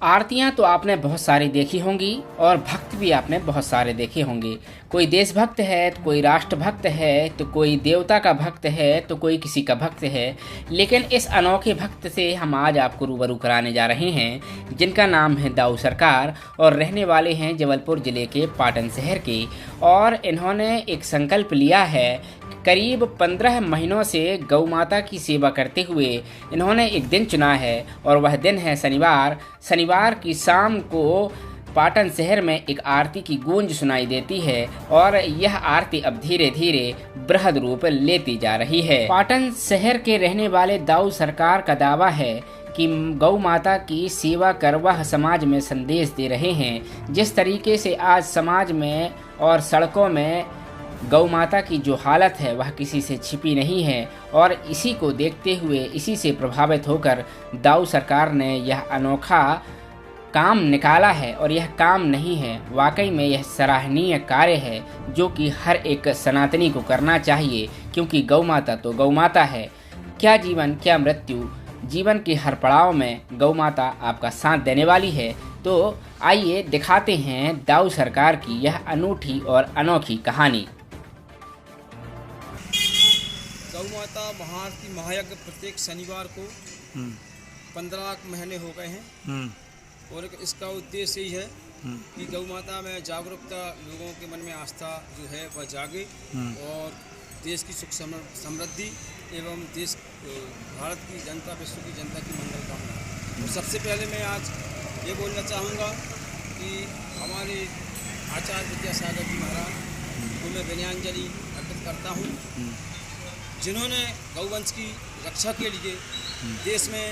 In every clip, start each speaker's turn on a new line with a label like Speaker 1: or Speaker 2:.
Speaker 1: आरतियां तो आपने बहुत सारी देखी होंगी और भक्त भी आपने बहुत सारे देखे होंगे। कोई देशभक्त है तो कोई राष्ट्रभक्त है तो कोई देवता का भक्त है तो कोई किसी का भक्त है। लेकिन इस अनोखे भक्त से हम आज आपको रूबरू कराने जा रहे हैं, जिनका नाम है दाऊ सरकार और रहने वाले हैं जबलपुर ज़िले के पाटन शहर के। और इन्होंने एक संकल्प लिया है, करीब 15 महीनों से गौ माता की सेवा करते हुए इन्होंने एक दिन चुना है और वह दिन है शनिवार की शाम को पाटन शहर में एक आरती की गूंज सुनाई देती है और यह आरती अब धीरे धीरे बृहद रूप लेती जा रही है। पाटन शहर के रहने वाले दाऊ सरकार का दावा है कि गौ माता की सेवा कर वह समाज में संदेश दे रहे हैं। जिस तरीके से आज समाज में और सड़कों में गौ माता की जो हालत है वह किसी से छिपी नहीं है और इसी को देखते हुए, इसी से प्रभावित होकर दाऊ सरकार ने यह अनोखा काम निकाला है। और यह काम नहीं है, वाकई में यह सराहनीय कार्य है जो कि हर एक सनातनी को करना चाहिए, क्योंकि गौ माता तो गौ माता है। क्या जीवन क्या मृत्यु, जीवन के हर पड़ाव में गौ माता आपका साथ देने वाली है। तो आइए दिखाते हैं दाऊ सरकार की यह अनूठी और अनोखी कहानी।
Speaker 2: गौ माता महाआरती महायज्ञ प्रत्येक शनिवार को 15 महीने हो गए हैं और इसका उद्देश्य यही है कि गौ माता में जागरूकता, लोगों के मन में आस्था जो है वह जागे और देश की सुख समृद्धि एवं देश भारत की जनता, विश्व की जनता की मंगल कामना। तो सबसे पहले मैं आज ये बोलना चाहूँगा कि हमारे आचार्य विद्यासागर जी महाराज को मैं विनयान्जलि अर्पित करता हूँ, जिन्होंने गौवंश की रक्षा के लिए देश में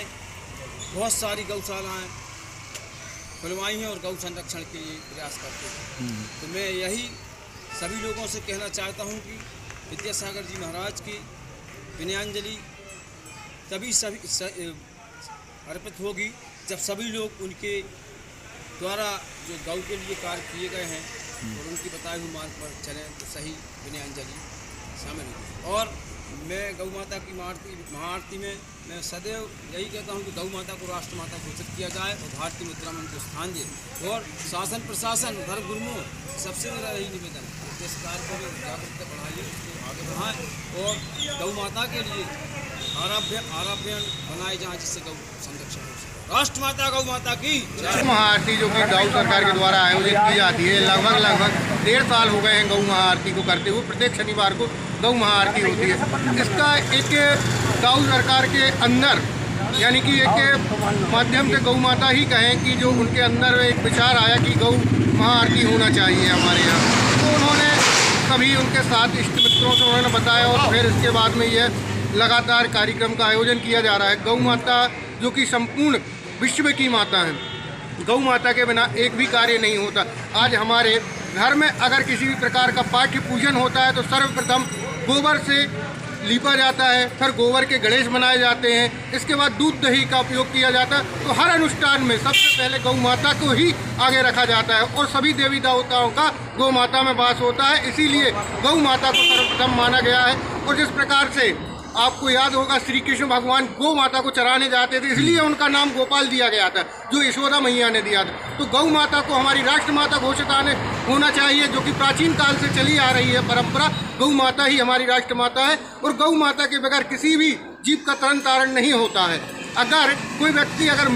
Speaker 2: बहुत सारी गौशालाएँ खुलवाई हैं और गौ संरक्षण के लिए प्रयास करते हैं। तो मैं यही सभी लोगों से कहना चाहता हूं कि विद्यासागर जी महाराज की विनयान्जलि तभी अर्पित होगी जब सभी लोग उनके द्वारा जो गौ के लिए कार्य किए गए हैं और उनकी बताए हुए मार्ग पर चलें तो सही विनयान्जलि शामिल होगी। और मैं गौ माता की महाआरती में मैं सदैव यही कहता हूं कि गौ माता को राष्ट्र माता घोषित किया जाए और भारतीय मुद्रा में उनको स्थान दिए और शासन प्रशासन धर्म गुरुओं सबसे मेरा यही निवेदन है कि सरकार को भी जागरूकता बढ़ाइए, उसको आगे बढ़ाएं और गौ माता के लिए आराध्य बनाए जाएँ जिससे गौ संरक्षण हो सके। राष्ट्र माता गौ माता की
Speaker 3: महाआरती जो कि दाऊ सरकार के द्वारा आयोजित की जाती है, लगभग 1.5 साल हो गए हैं गौ महाआरती को करते हुए। प्रत्येक शनिवार को गौ महाआरती होती है। इसका एक दाऊ सरकार के अंदर यानी कि एक माध्यम से गौ माता ही कहें कि जो उनके अंदर एक विचार आया कि गौ महाआरती होना चाहिए हमारे यहाँ, तो उन्होंने सभी उनके साथ इष्ट मित्रों से उन्होंने बताया और फिर इसके बाद में यह लगातार कार्यक्रम का आयोजन किया जा रहा है। गौ माता जो कि संपूर्ण विश्व की माता है, गौ माता के बिना एक भी कार्य नहीं होता। आज हमारे घर में अगर किसी भी प्रकार का पाठ्य पूजन होता है तो सर्वप्रथम गोबर से लीपा जाता है, फिर गोबर के गणेश बनाए जाते हैं, इसके बाद दूध दही का उपयोग किया जाता है। तो हर अनुष्ठान में सबसे पहले गौ माता को ही आगे रखा जाता है और सभी देवी देवताओं का गौ माता में वास होता है, इसीलिए गौ माता को सर्वप्रथम माना गया है। और जिस प्रकार से आपको याद होगा श्री कृष्ण भगवान गौ माता को चराने जाते थे, इसलिए उनका नाम गोपाल दिया गया था जो यशोदा मैया ने दिया था। तो गौ माता को हमारी राष्ट्र माता घोषित होना चाहिए, जो कि प्राचीन काल से चली आ रही है परंपरा। गौ माता ही हमारी राष्ट्र माता है और गौ माता के बगैर किसी भी जीव का तरण तारण नहीं होता है। अगर कोई व्यक्ति अगर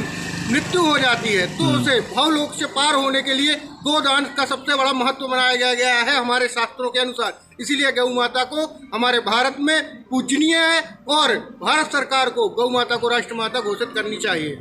Speaker 3: मृत्यु हो जाती है तो उसे भवलोक से पार होने के लिए गोदान का सबसे बड़ा महत्व बनाया गया है हमारे शास्त्रों के अनुसार। इसीलिए गौ माता को हमारे भारत में पूजनीय है और भारत सरकार को गौ माता को राष्ट्र माता घोषित करनी चाहिए।